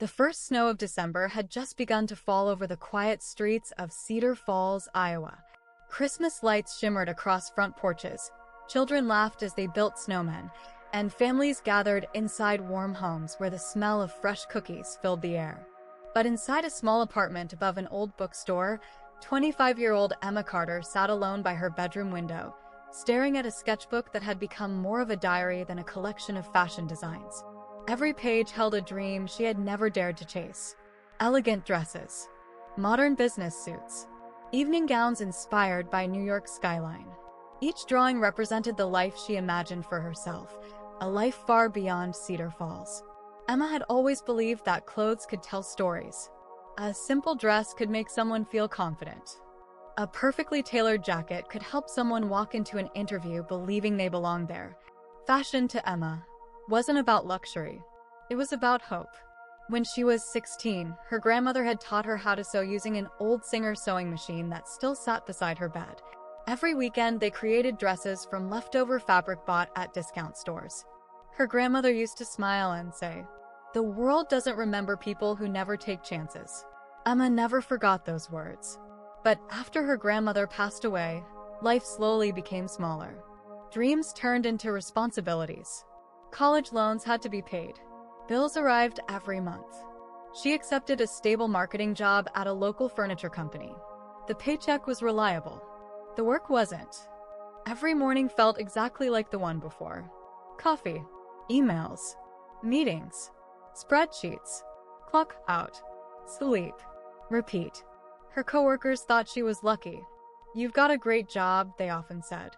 The first snow of December had just begun to fall over the quiet streets of Cedar Falls, Iowa. Christmas lights shimmered across front porches, children laughed as they built snowmen, and families gathered inside warm homes where the smell of fresh cookies filled the air. But inside a small apartment above an old bookstore, 25-year-old Emma Carter sat alone by her bedroom window, staring at a sketchbook that had become more of a diary than a collection of fashion designs. Every page held a dream she had never dared to chase. Elegant dresses, modern business suits, evening gowns inspired by New York's skyline. Each drawing represented the life she imagined for herself, a life far beyond Cedar Falls. Emma had always believed that clothes could tell stories. A simple dress could make someone feel confident. A perfectly tailored jacket could help someone walk into an interview believing they belonged there. Fashion to Emma wasn't about luxury. It was about hope. When she was 16, her grandmother had taught her how to sew using an old Singer sewing machine that still sat beside her bed. Every weekend, they created dresses from leftover fabric bought at discount stores. Her grandmother used to smile and say, "The world doesn't remember people who never take chances." Emma never forgot those words. But after her grandmother passed away, life slowly became smaller. Dreams turned into responsibilities. College loans had to be paid. Bills arrived every month. She accepted a stable marketing job at a local furniture company. The paycheck was reliable. The work wasn't. Every morning felt exactly like the one before. Coffee, emails, meetings, spreadsheets, clock out, sleep, repeat. Her coworkers thought she was lucky. "You've got a great job," they often said.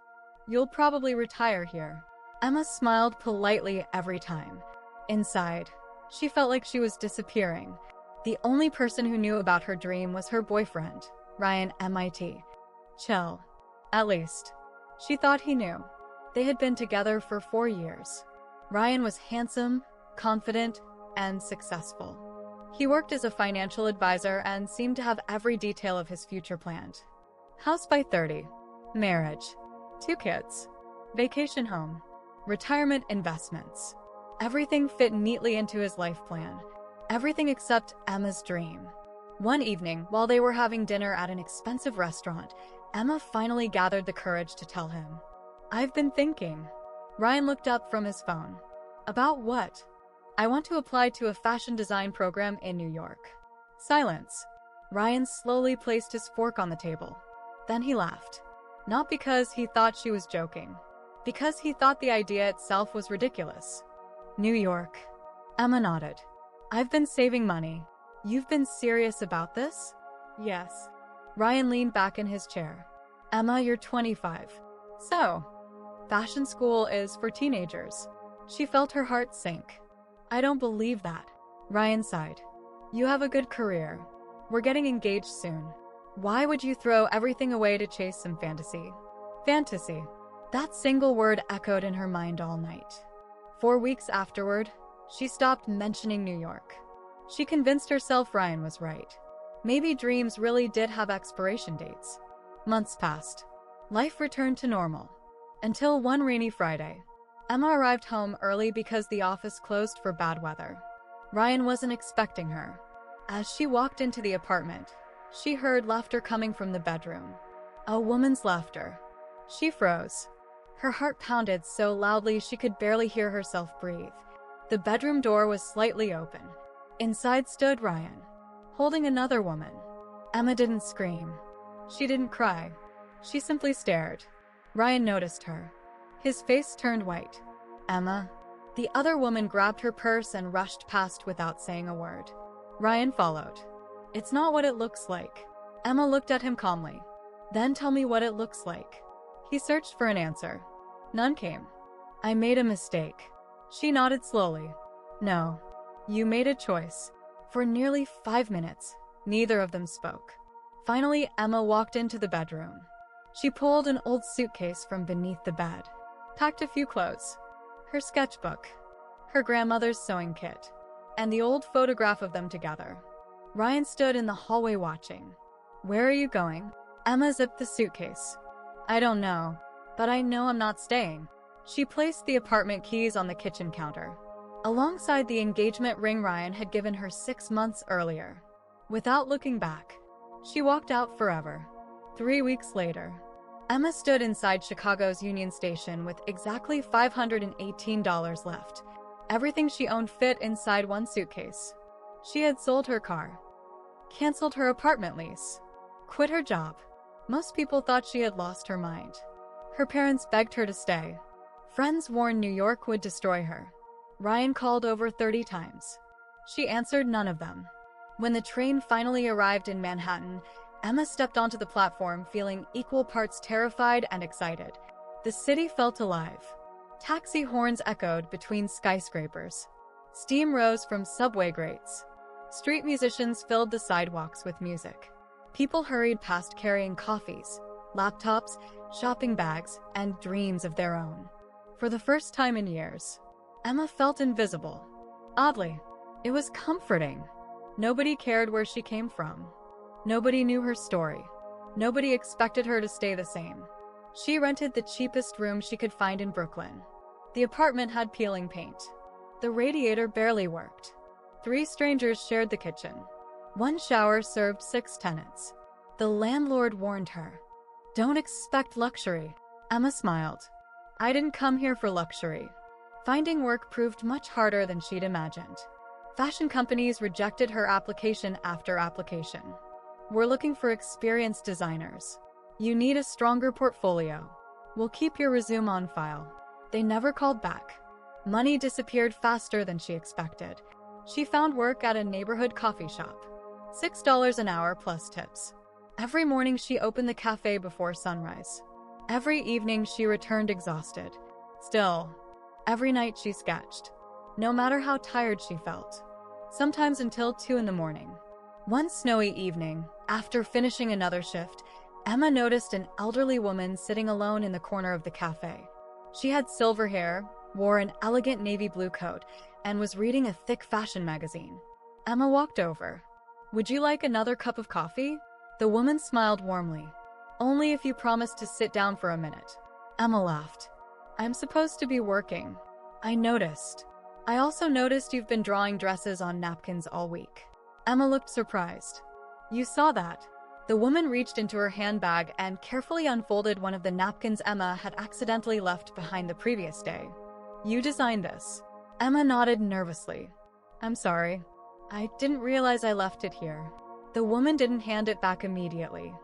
"You'll probably retire here." Emma smiled politely every time. Inside, she felt like she was disappearing. The only person who knew about her dream was her boyfriend, Ryan MIT. Chill. At least, she thought he knew. They had been together for 4 years. Ryan was handsome, confident, and successful. He worked as a financial advisor and seemed to have every detail of his future planned. House by 30, marriage, 2 kids, vacation home, retirement investments. Everything fit neatly into his life plan. Everything except Emma's dream. One evening, while they were having dinner at an expensive restaurant, Emma finally gathered the courage to tell him, "I've been thinking." Ryan looked up from his phone. "About what?" "I want to apply to a fashion design program in New York." Silence. Ryan slowly placed his fork on the table. Then he laughed. Not because he thought she was joking, because he thought the idea itself was ridiculous. "New York." Emma nodded. "I've been saving money." "You've been serious about this?" "Yes." Ryan leaned back in his chair. "Emma, you're 25. So, fashion school is for teenagers." She felt her heart sink. "I don't believe that." Ryan sighed. "You have a good career. We're getting engaged soon. Why would you throw everything away to chase some fantasy?" Fantasy. That single word echoed in her mind all night. 4 weeks afterward, she stopped mentioning New York. She convinced herself Ryan was right. Maybe dreams really did have expiration dates. Months passed. Life returned to normal. Until one rainy Friday. Emma arrived home early because the office closed for bad weather. Ryan wasn't expecting her. As she walked into the apartment, she heard laughter coming from the bedroom. A woman's laughter. She froze. Her heart pounded so loudly she could barely hear herself breathe. The bedroom door was slightly open. Inside stood Ryan, holding another woman. Emma didn't scream. She didn't cry. She simply stared. Ryan noticed her. His face turned white. "Emma." The other woman grabbed her purse and rushed past without saying a word. Ryan followed. "It's not what it looks like." Emma looked at him calmly. "Then tell me what it looks like." He searched for an answer. None came. "I made a mistake." She nodded slowly. "No. You made a choice." For nearly 5 minutes, neither of them spoke. Finally, Emma walked into the bedroom. She pulled an old suitcase from beneath the bed, packed a few clothes, her sketchbook, her grandmother's sewing kit, and the old photograph of them together. Ryan stood in the hallway watching. "Where are you going?" Emma zipped the suitcase. "I don't know, but I know I'm not staying." She placed the apartment keys on the kitchen counter. alongside the engagement ring Ryan had given her 6 months earlier. Without looking back, she walked out forever. 3 weeks later, Emma stood inside Chicago's Union Station with exactly $518 left. Everything she owned fit inside one suitcase. She had sold her car, canceled her apartment lease, quit her job. Most people thought she had lost her mind. Her parents begged her to stay. Friends warned New York would destroy her. Ryan called over 30 times. She answered none of them. When the train finally arrived in Manhattan, Emma stepped onto the platform feeling equal parts terrified and excited. The city felt alive. Taxi horns echoed between skyscrapers. Steam rose from subway grates. Street musicians filled the sidewalks with music. People hurried past carrying coffees, laptops, shopping bags, and dreams of their own. For the first time in years, Emma felt invisible. Oddly, it was comforting. Nobody cared where she came from. Nobody knew her story. Nobody expected her to stay the same. She rented the cheapest room she could find in Brooklyn. The apartment had peeling paint. The radiator barely worked. 3 strangers shared the kitchen. One shower served 6 tenants. The landlord warned her, "Don't expect luxury." Emma smiled. "I didn't come here for luxury." Finding work proved much harder than she'd imagined. Fashion companies rejected her application after application. "We're looking for experienced designers. You need a stronger portfolio. We'll keep your resume on file." They never called back. Money disappeared faster than she expected. She found work at a neighborhood coffee shop. $6 an hour plus tips. Every morning she opened the cafe before sunrise. Every evening she returned exhausted. Still, every night she sketched, no matter how tired she felt. Sometimes until 2 in the morning. One snowy evening, after finishing another shift, Emma noticed an elderly woman sitting alone in the corner of the cafe. She had silver hair, wore an elegant navy blue coat, and was reading a thick fashion magazine. Emma walked over. "Would you like another cup of coffee?" The woman smiled warmly. "Only if you promise to sit down for a minute." Emma laughed. "I'm supposed to be working." "I noticed. I also noticed you've been drawing dresses on napkins all week." Emma looked surprised. "You saw that?" The woman reached into her handbag and carefully unfolded one of the napkins Emma had accidentally left behind the previous day. "You designed this?" Emma nodded nervously. "I'm sorry. I didn't realize I left it here." The woman didn't hand it back immediately.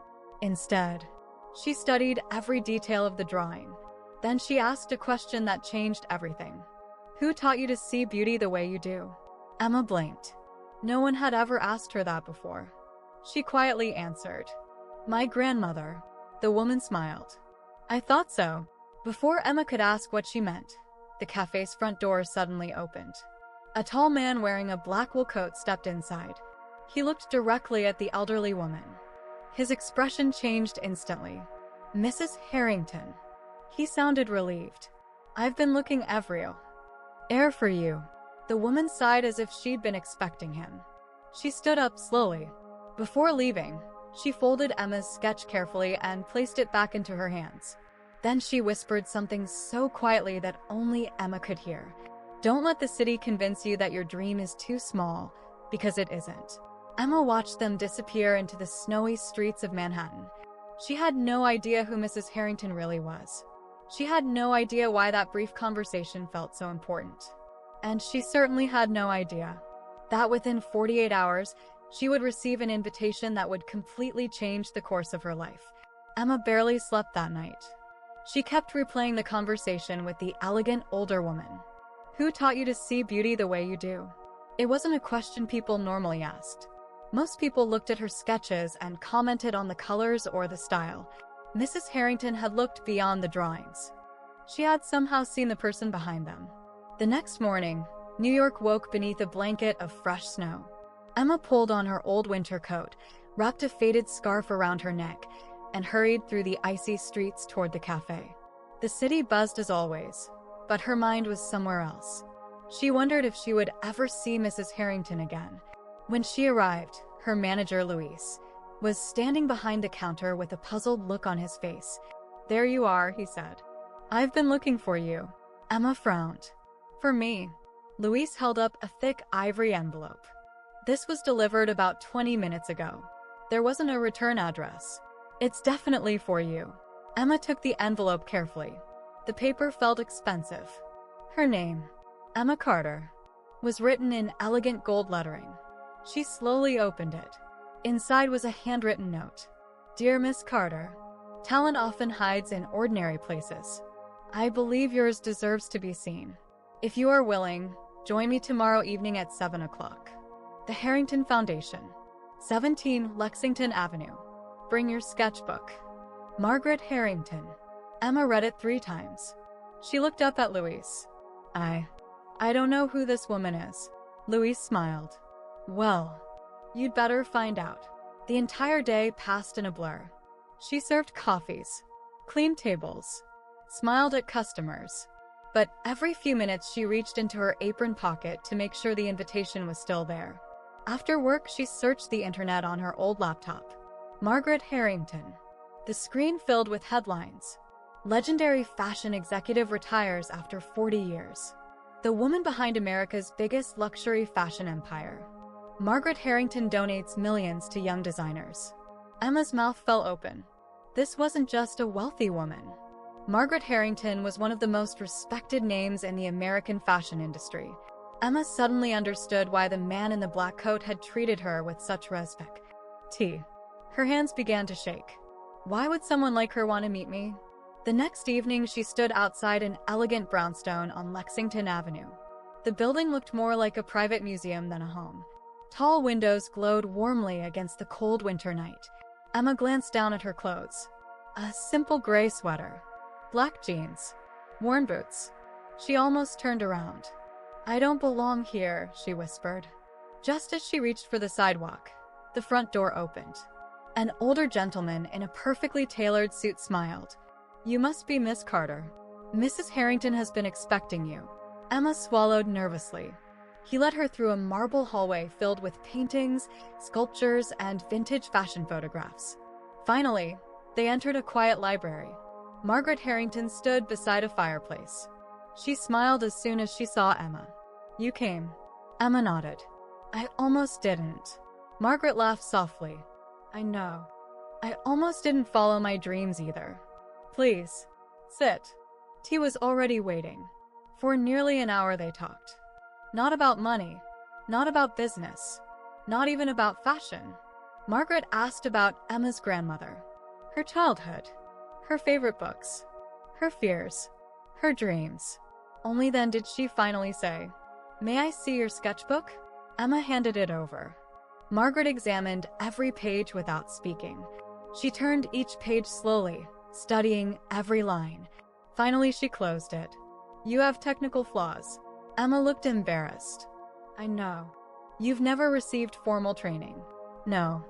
Instead, she studied every detail of the drawing. Then she asked a question that changed everything. "Who taught you to see beauty the way you do?" Emma blinked. No one had ever asked her that before. She quietly answered, "My grandmother." The woman smiled. "I thought so." Before Emma could ask what she meant, the cafe's front door suddenly opened. A tall man wearing a black wool coat stepped inside. He looked directly at the elderly woman. His expression changed instantly. "Mrs. Harrington." He sounded relieved. "I've been looking everywhere for you." The woman sighed as if she'd been expecting him. She stood up slowly. Before leaving, she folded Emma's sketch carefully and placed it back into her hands. Then she whispered something so quietly that only Emma could hear. "Don't let the city convince you that your dream is too small, because it isn't." Emma watched them disappear into the snowy streets of Manhattan. She had no idea who Mrs. Harrington really was. She had no idea why that brief conversation felt so important. And she certainly had no idea that within 48 hours, she would receive an invitation that would completely change the course of her life. Emma barely slept that night. She kept replaying the conversation with the elegant older woman. "Who taught you to see beauty the way you do?" It wasn't a question people normally asked. Most people looked at her sketches and commented on the colors or the style. Mrs. Harrington had looked beyond the drawings. She had somehow seen the person behind them. The next morning, New York woke beneath a blanket of fresh snow. Emma pulled on her old winter coat, wrapped a faded scarf around her neck, and hurried through the icy streets toward the cafe. The city buzzed as always, but her mind was somewhere else. She wondered if she would ever see Mrs. Harrington again. When she arrived, her manager, Luis, was standing behind the counter with a puzzled look on his face. "There you are," he said. "I've been looking for you." Emma frowned. "For me?" Luis held up a thick ivory envelope. This was delivered about 20 minutes ago. There wasn't a return address. It's definitely for you. Emma took the envelope carefully. The paper felt expensive. Her name, Emma Carter, was written in elegant gold lettering. She slowly opened it. Inside was a handwritten note. Dear Miss Carter, talent often hides in ordinary places. I believe yours deserves to be seen. If you are willing, join me tomorrow evening at 7 o'clock. The Harrington Foundation, 17 Lexington Avenue. Bring your sketchbook. Margaret Harrington. Emma read it 3 times. She looked up at Luis. I don't know who this woman is. Luis smiled. Well, you'd better find out. The entire day passed in a blur. She served coffees, cleaned tables, smiled at customers. But every few minutes she reached into her apron pocket to make sure the invitation was still there. After work, she searched the internet on her old laptop. Margaret Harrington. The screen filled with headlines. Legendary fashion executive retires after 40 years. The woman behind America's biggest luxury fashion empire. Margaret Harrington donates millions to young designers. Emma's mouth fell open. This wasn't just a wealthy woman. Margaret Harrington was one of the most respected names in the American fashion industry. Emma suddenly understood why the man in the black coat had treated her with such respect. Her hands began to shake. Why would someone like her want to meet me? The next evening, she stood outside an elegant brownstone on Lexington Avenue. The building looked more like a private museum than a home. Tall windows glowed warmly against the cold winter night. Emma glanced down at her clothes. A simple gray sweater, black jeans, worn boots. She almost turned around. I don't belong here, she whispered. Just as she reached for the sidewalk, the front door opened. An older gentleman in a perfectly tailored suit smiled. You must be Miss Carter. Mrs. Harrington has been expecting you. Emma swallowed nervously. He led her through a marble hallway filled with paintings, sculptures, and vintage fashion photographs. Finally, they entered a quiet library. Margaret Harrington stood beside a fireplace. She smiled as soon as she saw Emma. You came. Emma nodded. I almost didn't. Margaret laughed softly. I know. I almost didn't follow my dreams either. Please, sit. Tea was already waiting. For nearly an hour they talked. Not about money, not about business, not even about fashion. Margaret asked about Emma's grandmother, her childhood, her favorite books, her fears, her dreams. Only then did she finally say, May I see your sketchbook? Emma handed it over. Margaret examined every page without speaking. She turned each page slowly, studying every line. Finally, she closed it. You have technical flaws. Emma looked embarrassed. I know. You've never received formal training. No.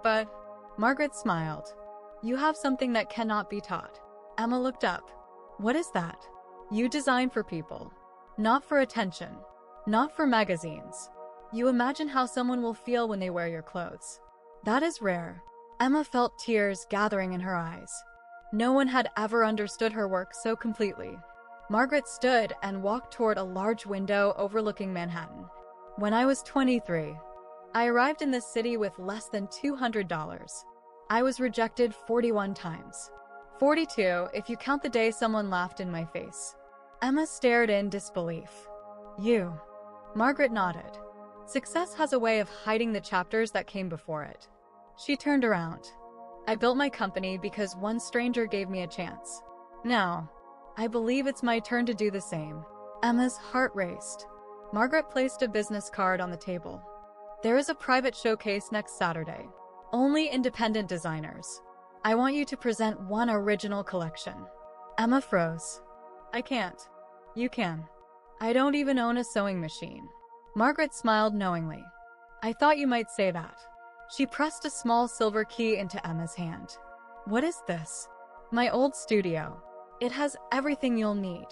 But, Margaret smiled. You have something that cannot be taught. Emma looked up. What is that? You design for people. Not for attention. Not for magazines. You imagine how someone will feel when they wear your clothes. That is rare. Emma felt tears gathering in her eyes. No one had ever understood her work so completely. Margaret stood and walked toward a large window overlooking Manhattan. When I was 23, I arrived in this city with less than $200. I was rejected 41 times. 42 if you count the day someone laughed in my face. Emma stared in disbelief. You. Margaret nodded. Success has a way of hiding the chapters that came before it. She turned around. I built my company because one stranger gave me a chance. Now, I believe it's my turn to do the same. Emma's heart raced. Margaret placed a business card on the table. There is a private showcase next Saturday. Only independent designers. I want you to present one original collection. Emma froze. I can't. You can. I don't even own a sewing machine. Margaret smiled knowingly. I thought you might say that. She pressed a small silver key into Emma's hand. What is this? My old studio. It has everything you'll need.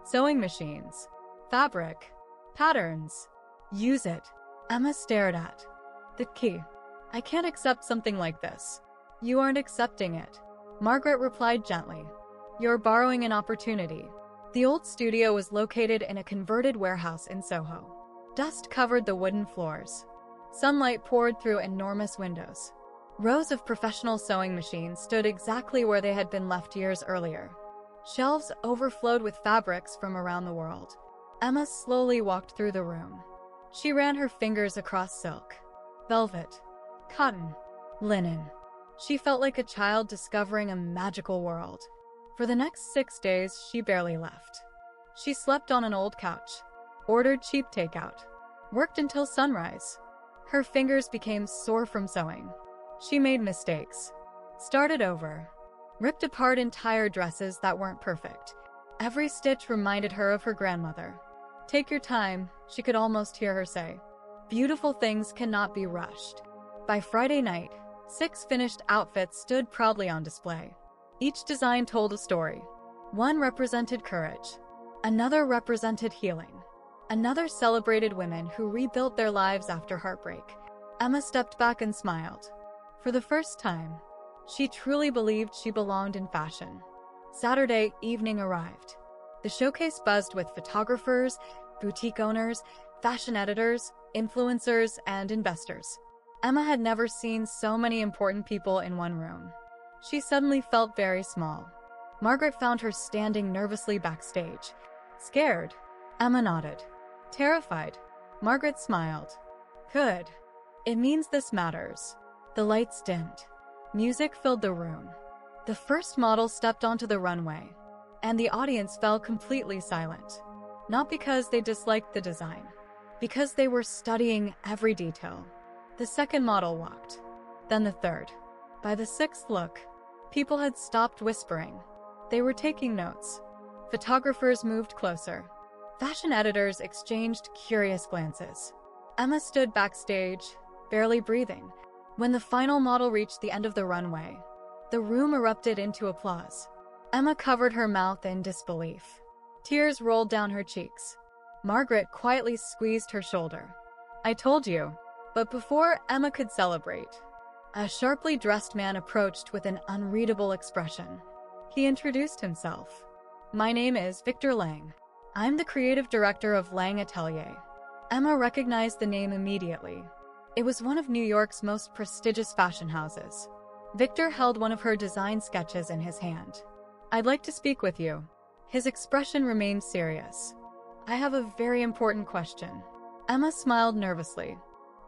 Sewing machines, fabric, patterns. Use it. Emma stared at the key. I can't accept something like this. You aren't accepting it. Margaret replied gently. You're borrowing an opportunity. The old studio was located in a converted warehouse in Soho. Dust covered the wooden floors. Sunlight poured through enormous windows. Rows of professional sewing machines stood exactly where they had been left years earlier. Shelves overflowed with fabrics from around the world. Emma slowly walked through the room. She ran her fingers across silk, velvet, cotton, linen. She felt like a child discovering a magical world. For the next 6 days, she barely left. She slept on an old couch, ordered cheap takeout, worked until sunrise. Her fingers became sore from sewing. She made mistakes, started over, ripped apart entire dresses that weren't perfect. Every stitch reminded her of her grandmother. "Take your time," she could almost hear her say. "Beautiful things cannot be rushed." By Friday night, 6 finished outfits stood proudly on display. Each design told a story. One represented courage, another represented healing, another celebrated women who rebuilt their lives after heartbreak. Emma stepped back and smiled. For the first time, she truly believed she belonged in fashion. Saturday evening arrived. The showcase buzzed with photographers, boutique owners, fashion editors, influencers, and investors. Emma had never seen so many important people in one room. She suddenly felt very small. Margaret found her standing nervously backstage. Scared? Emma nodded. Terrified? Margaret smiled. Good. It means this matters. The lights dimmed. Music filled the room. The first model stepped onto the runway, and the audience fell completely silent. Not because they disliked the design, because they were studying every detail. The second model walked, then the third. By the 6th look, people had stopped whispering. They were taking notes. Photographers moved closer. Fashion editors exchanged curious glances. Emma stood backstage, barely breathing. When the final model reached the end of the runway, the room erupted into applause. Emma covered her mouth in disbelief. Tears rolled down her cheeks. Margaret quietly squeezed her shoulder. "I told you." But before Emma could celebrate, a sharply dressed man approached with an unreadable expression. He introduced himself. "My name is Victor Lang. I'm the creative director of Lang Atelier." Emma recognized the name immediately. It was one of New York's most prestigious fashion houses. Victor held one of her design sketches in his hand. "I'd like to speak with you." His expression remained serious. "I have a very important question." Emma smiled nervously.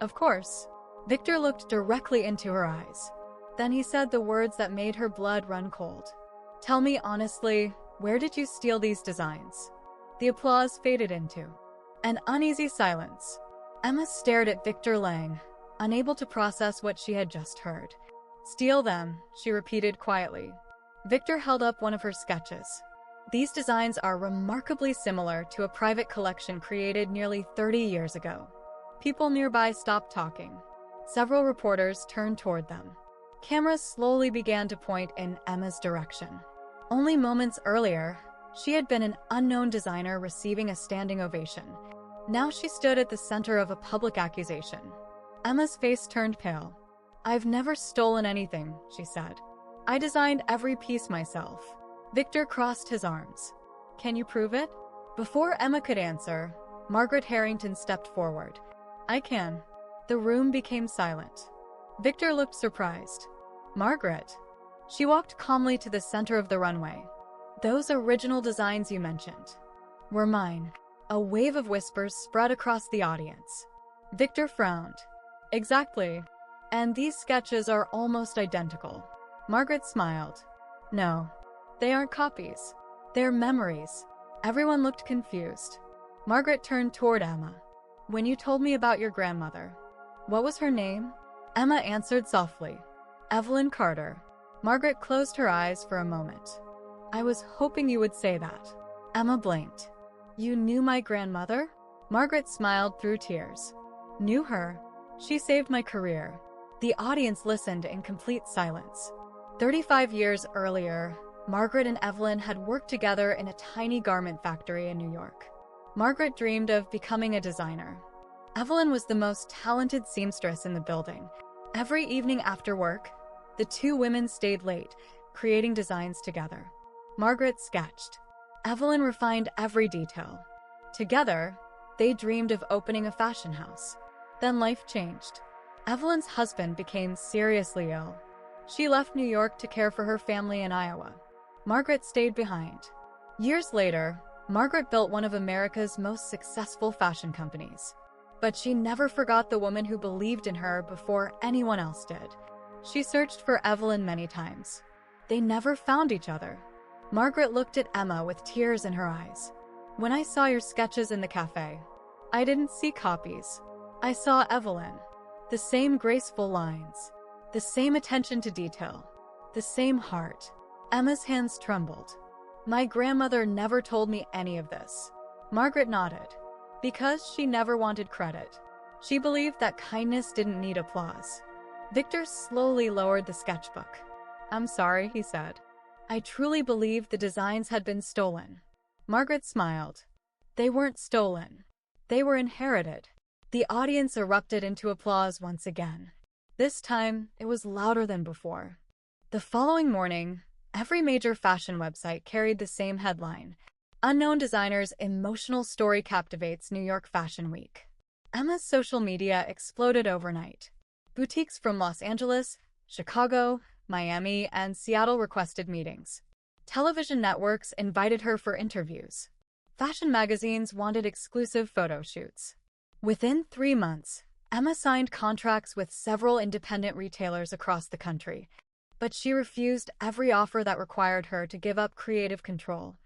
"Of course." Victor looked directly into her eyes. Then he said the words that made her blood run cold. "Tell me honestly, where did you steal these designs?" The applause faded into an uneasy silence. Emma stared at Victor Lang, unable to process what she had just heard. "Steal them," she repeated quietly. Victor held up one of her sketches. "These designs are remarkably similar to a private collection created nearly 30 years ago." People nearby stopped talking. Several reporters turned toward them. Cameras slowly began to point in Emma's direction. Only moments earlier, she had been an unknown designer receiving a standing ovation. Now she stood at the center of a public accusation. Emma's face turned pale. "I've never stolen anything," she said. "I designed every piece myself." Victor crossed his arms. "Can you prove it?" Before Emma could answer, Margaret Harrington stepped forward. "I can." The room became silent. Victor looked surprised. "Margaret." She walked calmly to the center of the runway. "Those original designs you mentioned were mine." A wave of whispers spread across the audience. Victor frowned. "Exactly. And these sketches are almost identical." Margaret smiled. "No, they aren't copies. They're memories." Everyone looked confused. Margaret turned toward Emma. "When you told me about your grandmother, what was her name?" Emma answered softly. "Evelyn Carter." Margaret closed her eyes for a moment. "I was hoping you would say that." Emma blinked. "You knew my grandmother?" Margaret smiled through tears. "Knew her? She saved my career." The audience listened in complete silence. 35 years earlier, Margaret and Evelyn had worked together in a tiny garment factory in New York. Margaret dreamed of becoming a designer. Evelyn was the most talented seamstress in the building. Every evening after work, the two women stayed late, creating designs together. Margaret sketched. Evelyn refined every detail. Together, they dreamed of opening a fashion house. Then life changed. Evelyn's husband became seriously ill. She left New York to care for her family in Iowa. Margaret stayed behind. Years later, Margaret built one of America's most successful fashion companies. But she never forgot the woman who believed in her before anyone else did. She searched for Evelyn many times. They never found each other. Margaret looked at Emma with tears in her eyes. "When I saw your sketches in the cafe, I didn't see copies. I saw Evelyn. The same graceful lines, the same attention to detail, the same heart." Emma's hands trembled. "My grandmother never told me any of this." Margaret nodded. Because she never wanted credit. She believed that kindness didn't need applause. Victor slowly lowered the sketchbook. "I'm sorry," he said. "I truly believed the designs had been stolen." Margaret smiled. "They weren't stolen. They were inherited." The audience erupted into applause once again. This time, it was louder than before. The following morning, every major fashion website carried the same headline: "Unknown designer's emotional story captivates New York Fashion Week." Emma's social media exploded overnight. Boutiques from Los Angeles, Chicago, Miami, and Seattle requested meetings. Television networks invited her for interviews. Fashion magazines wanted exclusive photo shoots. Within 3 months, Emma signed contracts with several independent retailers across the country, but she refused every offer that required her to give up creative control.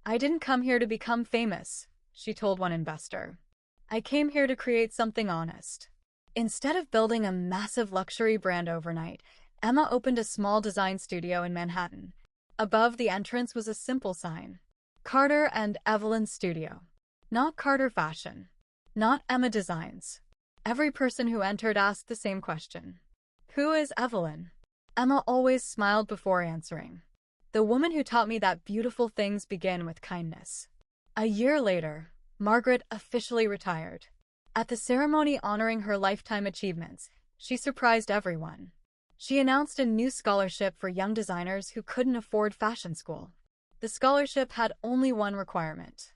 "I didn't come here to become famous," she told one investor. "I came here to create something honest." Instead of building a massive luxury brand overnight, Emma opened a small design studio in Manhattan. Above the entrance was a simple sign: Carter and Evelyn Studio. Not Carter Fashion. Not Emma Designs. Every person who entered asked the same question: "Who is Evelyn?" Emma always smiled before answering. "The woman who taught me that beautiful things begin with kindness." A year later, Margaret officially retired. At the ceremony honoring her lifetime achievements, she surprised everyone. She announced a new scholarship for young designers who couldn't afford fashion school. The scholarship had only one requirement.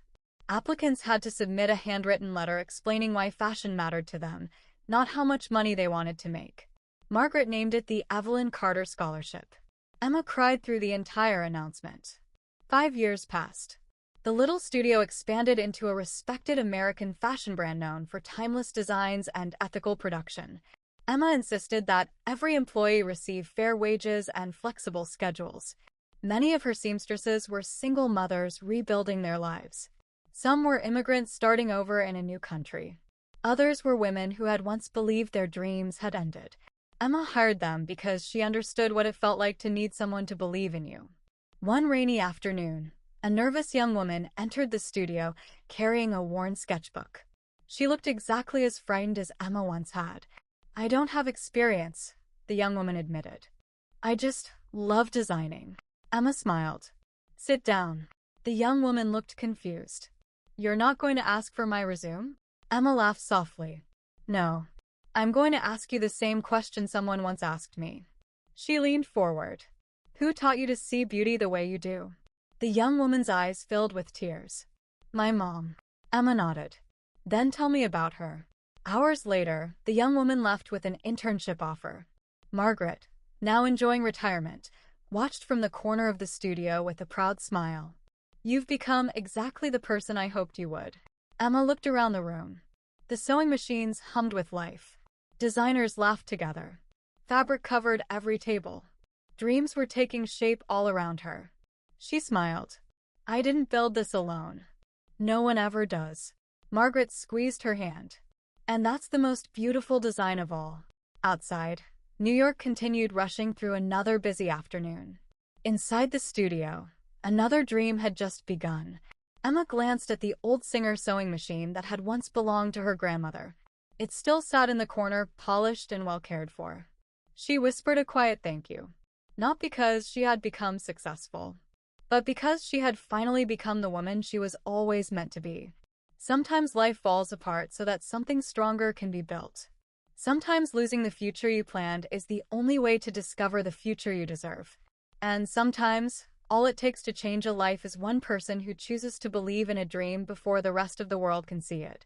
Applicants had to submit a handwritten letter explaining why fashion mattered to them, not how much money they wanted to make. Margaret named it the Evelyn Carter Scholarship. Emma cried through the entire announcement. 5 years passed. The little studio expanded into a respected American fashion brand known for timeless designs and ethical production. Emma insisted that every employee receive fair wages and flexible schedules. Many of her seamstresses were single mothers rebuilding their lives. Some were immigrants starting over in a new country. Others were women who had once believed their dreams had ended. Emma hired them because she understood what it felt like to need someone to believe in you. One rainy afternoon, a nervous young woman entered the studio carrying a worn sketchbook. She looked exactly as frightened as Emma once had. "I don't have experience," the young woman admitted. "I just love designing." Emma smiled. "Sit down." The young woman looked confused. "You're not going to ask for my resume?" Emma laughed softly. "No. I'm going to ask you the same question someone once asked me." She leaned forward. "Who taught you to see beauty the way you do?" The young woman's eyes filled with tears. "My mom." Emma nodded. "Then tell me about her." Hours later, the young woman left with an internship offer. Margaret, now enjoying retirement, watched from the corner of the studio with a proud smile. "You've become exactly the person I hoped you would." Emma looked around the room. The sewing machines hummed with life. Designers laughed together. Fabric covered every table. Dreams were taking shape all around her. She smiled. "I didn't build this alone. No one ever does." Margaret squeezed her hand. "And that's the most beautiful design of all." Outside, New York continued rushing through another busy afternoon. Inside the studio, another dream had just begun. Emma glanced at the old Singer sewing machine that had once belonged to her grandmother. It still sat in the corner, polished and well cared for. She whispered a quiet thank you. Not because she had become successful, but because she had finally become the woman she was always meant to be. Sometimes life falls apart so that something stronger can be built. Sometimes losing the future you planned is the only way to discover the future you deserve. And sometimes, All it takes to change a life is one person who chooses to believe in a dream before the rest of the world can see it.